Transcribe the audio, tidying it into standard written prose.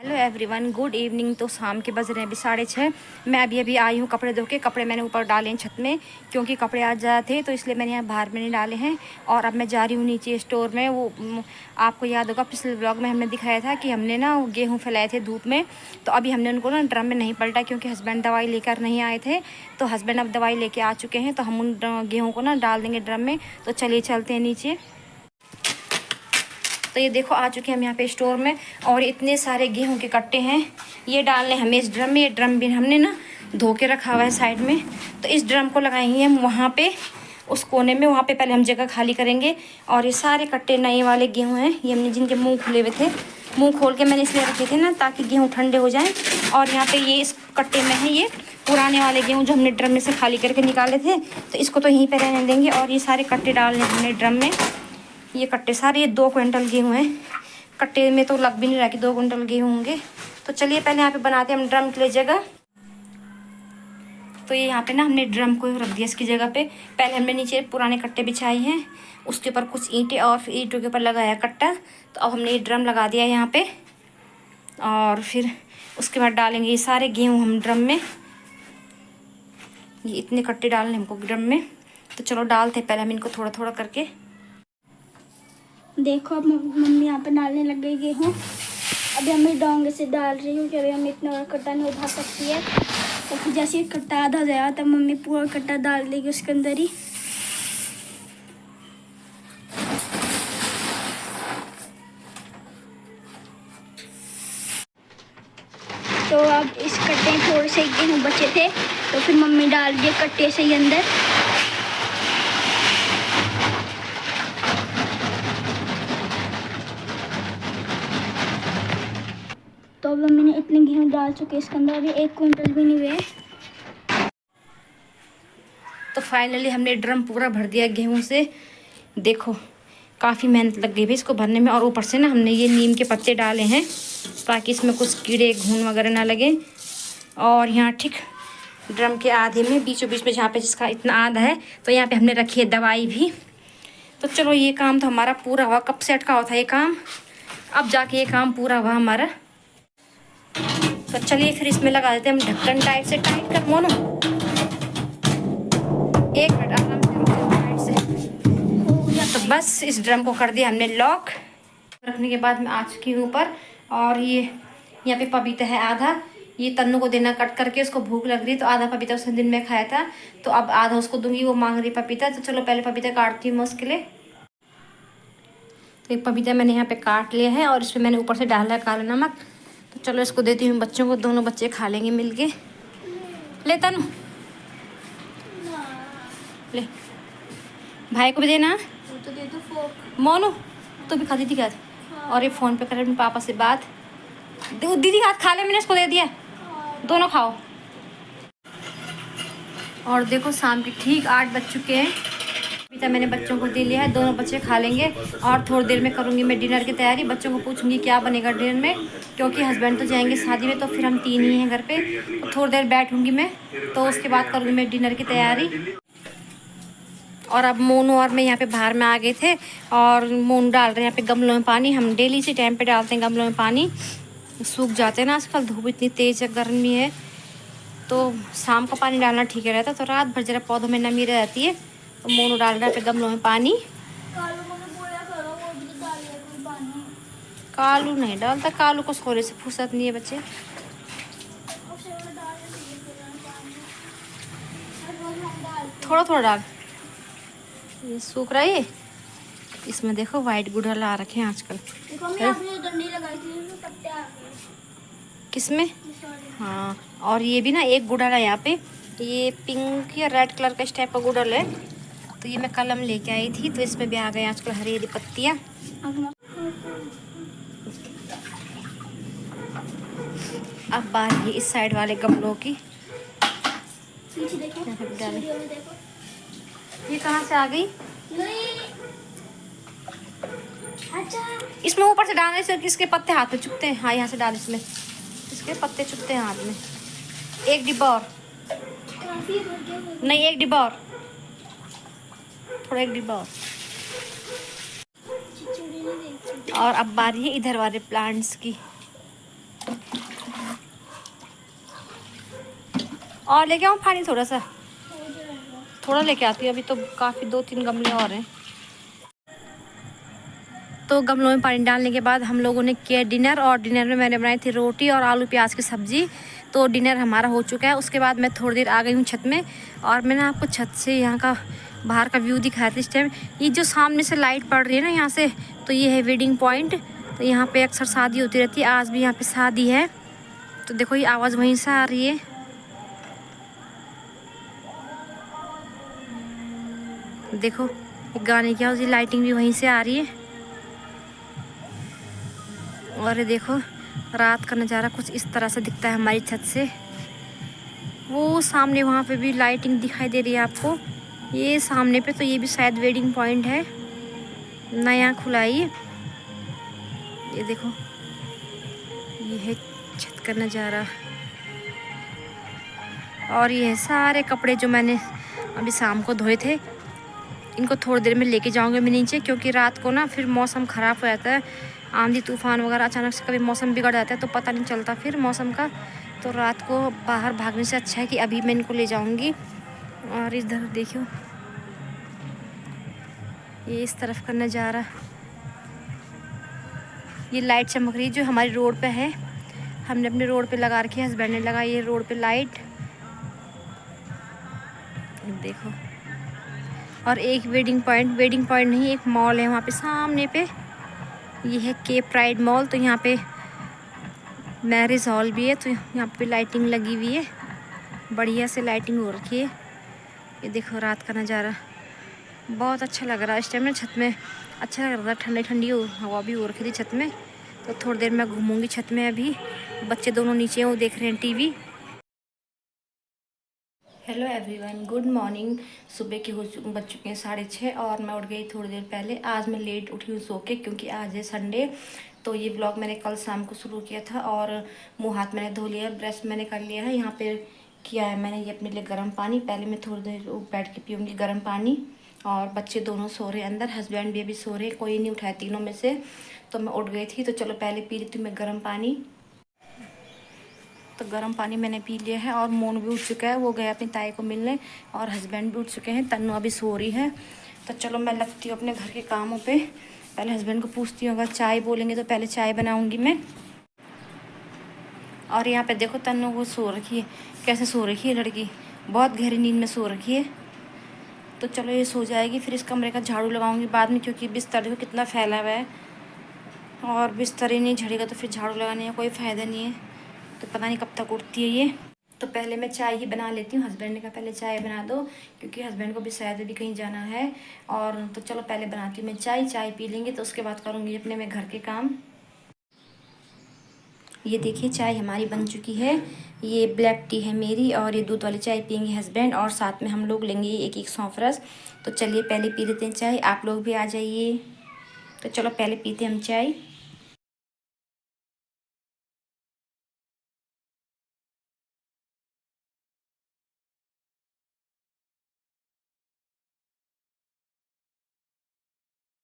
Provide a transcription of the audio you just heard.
Hello everyone, good evening. तो शाम के बज रहे हैं अभी 6:30। मैं अभी आई हूँ कपड़े धो के। कपड़े मैंने ऊपर डाले हैं छत में, क्योंकि कपड़े आज ज़्यादा थे तो इसलिए मैंने यहाँ बाहर में नहीं डाले हैं। और अब मैं जा रही हूँ नीचे स्टोर में। वो आपको याद होगा पिछले व्लॉग में हमने दिखाया था कि हमने ना गेहूँ फैलाए थे धूप में। तो अभी हमने उनको ना ड्रम में नहीं पलटा, क्योंकि हस्बैंड दवाई लेकर नहीं आए थे। तो हस्बैंड अब दवाई लेके आ चुके हैं, तो हम उन गेहूँ को ना डाल देंगे ड्रम में। तो चलिए चलते हैं नीचे। तो ये देखो आ चुके हैं हम यहाँ पे स्टोर में, और इतने सारे गेहूं के कट्टे हैं। ये डालने हमें इस ड्रम में। ये ड्रम भी हमने ना धो के रखा हुआ है साइड में। तो इस ड्रम को लगाएंगे हम वहाँ पे उस कोने में। वहाँ पे पहले हम जगह खाली करेंगे। और ये सारे कट्टे नए वाले गेहूँ हैं, ये हमने जिनके मुँह खुले हुए थे। मुँह खोल के मैंने इसलिए रखे थे ना, ताकि गेहूँ ठंडे हो जाएँ। और यहाँ पे ये इस कट्टे में है ये पुराने वाले गेहूँ जो हमने ड्रम में से खाली करके निकाले थे। तो इसको तो यहीं पर रहने देंगे। और ये सारे कट्टे डालने हमने ड्रम में। ये कट्टे सारे, ये 2 क्विंटल गेहूँ हैं। कट्टे में तो लग भी नहीं रहा कि 2 क्विंटल गेहूँ होंगे। तो चलिए पहले यहाँ पे बनाते हैं हम ड्रम के लिए जगह। तो ये यहाँ पे ना हमने ड्रम को रख दिया इसकी जगह पे। पहले हमने नीचे पुराने कट्टे बिछाए हैं, उसके ऊपर कुछ ईंटें, और फिर ईंटों के ऊपर लगाया कट्टा। तो अब हमने ये ड्रम लगा दिया यहाँ पे। और फिर उसके बाद डालेंगे ये सारे गेहूँ हम ड्रम में। ये इतने कट्टे डालने हमको ड्रम में। तो चलो डालते हैं पहले हम इनको थोड़ा थोड़ा करके। देखो अब मम्मी यहाँ पे डालने लग गई गेहूँ। अभी हम इस डोंगे से डाल रही हूँ कि अभी हम इतना कट्टा नहीं उठा सकती है। तो फिर जैसे कट्टा आधा हो जाएगा तब मम्मी पूरा कट्टा डाल देगी उसके अंदर ही। तो अब इस कट्टे में थोड़े से गेहूँ बचे थे, तो फिर मम्मी डाल दिए कट्टे से ही अंदर। तो अब मम्मी ने इतने गेहूँ डाल चुके इसके अंदर, अभी 1 क्विंटल भी नहीं हुए। तो फाइनली हमने ड्रम पूरा भर दिया गेहूं से। देखो काफ़ी मेहनत लग गई भाई इसको भरने में। और ऊपर से ना हमने ये नीम के पत्ते डाले हैं, ताकि इसमें कुछ कीड़े घुन वगैरह ना लगे। और यहाँ ठीक ड्रम के आधे में, बीचों बीच में जहाँ पे जिसका इतना आधा है, तो यहाँ पे हमने रखी है दवाई भी। तो चलो ये काम तो हमारा पूरा हुआ। कब से अटका हुआ था ये काम, अब जाके ये काम पूरा हुआ हमारा। तो चलिए फिर इसमें लगा देते हैं हम ढक्कन। टाइट से टाइट कर मोनो, 1 मिनट आराम से टाइट से। तो बस इस ड्रम को कर दिया हमने लॉक। रखने के बाद मैं आ चुकी हूँ ऊपर। और ये यहाँ पे पपीता है आधा, ये तन्नू को देना कट करके। उसको भूख लग रही है, तो आधा पपीता उसने दिन में खाया था, तो अब आधा उसको दूंगी। वो मांग रही पपीता, तो चलो पहले पपीता काटती हूँ मैं उसके लिए। तो एक पपीता मैंने यहाँ पे काट लिया है, और इसमें मैंने ऊपर से डाला है काला नमक। तो चलो इसको देती हूँ बच्चों को, दोनों बच्चे खा लेंगे मिलके। ले तनु, ले भाई को भी देना। तो दे दो फोक। मोनू तो भी खाती थी क्या? और ये फ़ोन पे कर रहे पापा से बात। दीदी हाथ खा ले, मैंने इसको दे दिया, दोनों खाओ। और देखो शाम के ठीक 8 बज चुके हैं। अभी तक मैंने बच्चों को दे लिया है, दोनों बच्चे खा लेंगे। और थोड़ी देर में करूँगी मैं डिनर की तैयारी। बच्चों को पूछूंगी क्या बनेगा डिनर में, क्योंकि हस्बैंड तो जाएंगे शादी में, तो फिर हम 3 ही हैं घर पे। तो थोड़ी देर बैठूंगी मैं, तो उसके बाद करूँगी मैं डिनर की तैयारी। और अब मोनू और मैं यहाँ पे बाहर में आ गए थे, और मोनू डाल रहे हैं यहाँ पे गमलों में पानी। हम डेली इसी टाइम पे डालते हैं गमलों में पानी, सूख जाते हैं ना आजकल, धूप इतनी तेज़ है, गर्मी है। तो शाम को पानी डालना ठीक रहता है, तो रात भर जरा पौधों में नमी रह जाती है। तो मोनू डाल रहा है पे गमलों में पानी। कालू नहीं डालता, कालू को सोने से फुर्सत नहीं है बच्चे। थोड़ा थोड़ा डाल, ये सूख रहा है। इसमें देखो वाइट गुड़हल आ रखे हैं आजकल। किसमें? हाँ, और ये भी ना एक गुड़हल है यहाँ पे, ये पिंक या रेड कलर का इस टाइप का गुड़हल है। तो ये मैं कलम लेके आई थी, तो इसमें भी आ गए आजकल हरी हरी पत्तियाँ। अब बारी है इस साइड वाले गमलों की। ये कहाँ से आ गई? इसमें ऊपर से डालने से इसके पत्ते हाथ में चुभते हैं। हाँ यहाँ से डाल, इसमें इसके पत्ते चुभते हैं हाथ में। 1 डिब्बा और नहीं, 1 डिब्बा और, थोड़ा 1 डिब्बा और अब बारी है इधर वाले प्लांट्स की। और लेके आऊँ पानी थोड़ा सा? थोड़ा लेके आती हूँ, अभी तो काफ़ी 2-3 गमले और हैं। तो गमलों में पानी डालने के बाद हम लोगों ने किया डिनर, और डिनर में मैंने बनाई थी रोटी और आलू प्याज की सब्ज़ी। तो डिनर हमारा हो चुका है। उसके बाद मैं थोड़ी देर आ गई हूँ छत में, और मैंने आपको छत से यहाँ का बाहर का व्यू दिखाया था इस टाइम। ये जो सामने से लाइट पड़ रही है ना यहाँ से, तो ये है वेडिंग पॉइंट। तो यहाँ पे अक्सर शादी होती रहती है, आज भी यहाँ पे शादी है। तो देखो ये आवाज़ वहीं से आ रही है, देखो गाने की आवाज़, लाइटिंग भी वहीं से आ रही है। और ये देखो रात का नज़ारा कुछ इस तरह से दिखता है हमारी छत से। वो सामने वहाँ पे भी लाइटिंग दिखाई दे रही है आपको, ये सामने पे। तो ये भी शायद वेडिंग पॉइंट है, नया खुला है ये देखो, ये है छत का नज़ारा। और ये है सारे कपड़े जो मैंने अभी शाम को धोए थे, इनको थोड़ी देर में लेके जाऊंगे मैं नीचे, क्योंकि रात को ना फिर मौसम ख़राब हो जाता है, आंधी तूफान वगैरह अचानक से कभी मौसम बिगड़ जाता है तो पता नहीं चलता फिर मौसम का। तो रात को बाहर भागने से अच्छा है कि अभी मैं इनको ले जाऊंगी। और इधर देखो ये इस तरफ का नज़ारा, ये लाइट चमक रही है जो हमारी रोड पे है, हमने अपने रोड पे लगा रखी है, हस्बैंड ने लगाई है रोड पे लाइट, देखो। और एक वेडिंग पॉइंट नहीं, एक मॉल है वहाँ पे सामने पे, ये है के प्राइड मॉल। तो यहाँ पे मैरिज हॉल भी है, तो यहाँ पे लाइटिंग लगी हुई है, बढ़िया से लाइटिंग हो रखी है। ये देखो रात का नज़ारा बहुत अच्छा लग रहा है इस टाइम में छत में, अच्छा लग रहा था, ठंडी ठंडी हवा भी हो रखी थी छत में। तो थोड़ी देर मैं घूमूंगी छत में, अभी बच्चे दोनों नीचे हैं, वो देख रहे हैं TV. Hello everyone, good morning. सुबह के बज चुके हैं 6:30, और मैं उठ गई थोड़ी देर पहले। आज मैं लेट उठी हूँ सो के, क्योंकि आज है संडे। तो ये ब्लॉग मैंने कल शाम को शुरू किया था, और मुंह हाथ मैंने धो लिया, ब्रश मैंने कर लिया है। यहाँ पे किया है मैंने ये अपने लिए गर्म पानी, पहले मैं थोड़ी देर बैठ के पीऊँगी गर्म पानी। और बच्चे दोनों सो रहे अंदर, हस्बैंड भी अभी सो रहे, कोई नहीं उठाया तीनों में से। तो मैं उठ गई थी, तो चलो पहले पी लेती हूँ मैं गर्म पानी। तो गर्म पानी मैंने पी लिया है, और मोन भी उठ चुका है, वो गया अपनी ताई को मिलने, और हस्बैंड भी उठ चुके हैं, तन्नू अभी सो रही है। तो चलो मैं लगती हूँ अपने घर के कामों पे। पहले हस्बैंड को पूछती हूँ, अगर चाय बोलेंगे तो पहले चाय बनाऊँगी मैं। और यहाँ पे देखो तन्नू वो सो रखी है, कैसे सो रखी है लड़की, बहुत गहरी नींद में सो रखी है। तो चलो ये सो जाएगी, फिर इस कमरे का झाड़ू लगाऊंगी बाद में, क्योंकि बिस्तर देखो कितना फैला हुआ है, और बिस्तर ही नहीं झड़ेगा तो फिर झाड़ू लगाने का कोई फ़ायदा नहीं है। तो पता नहीं कब तक उठती है ये। तो पहले मैं चाय ही बना लेती हूँ, हस्बैंड ने कहा पहले चाय बना दो, क्योंकि हस्बैंड को भी शायद अभी कहीं जाना है। और तो चलो पहले बनाती हूँ मैं चाय पी लेंगे, तो उसके बाद करूँगी अपने मैं घर के काम। ये देखिए चाय हमारी बन चुकी है, ये ब्लैक टी है मेरी, और ये दूध वाली चाय पियेंगे हस्बैंड, और साथ में हम लोग लेंगे एक एक सौंफ रस। तो चलिए पहले पी लेते हैं चाय, आप लोग भी आ जाइए। तो चलो पहले पीते हैं हम चाय।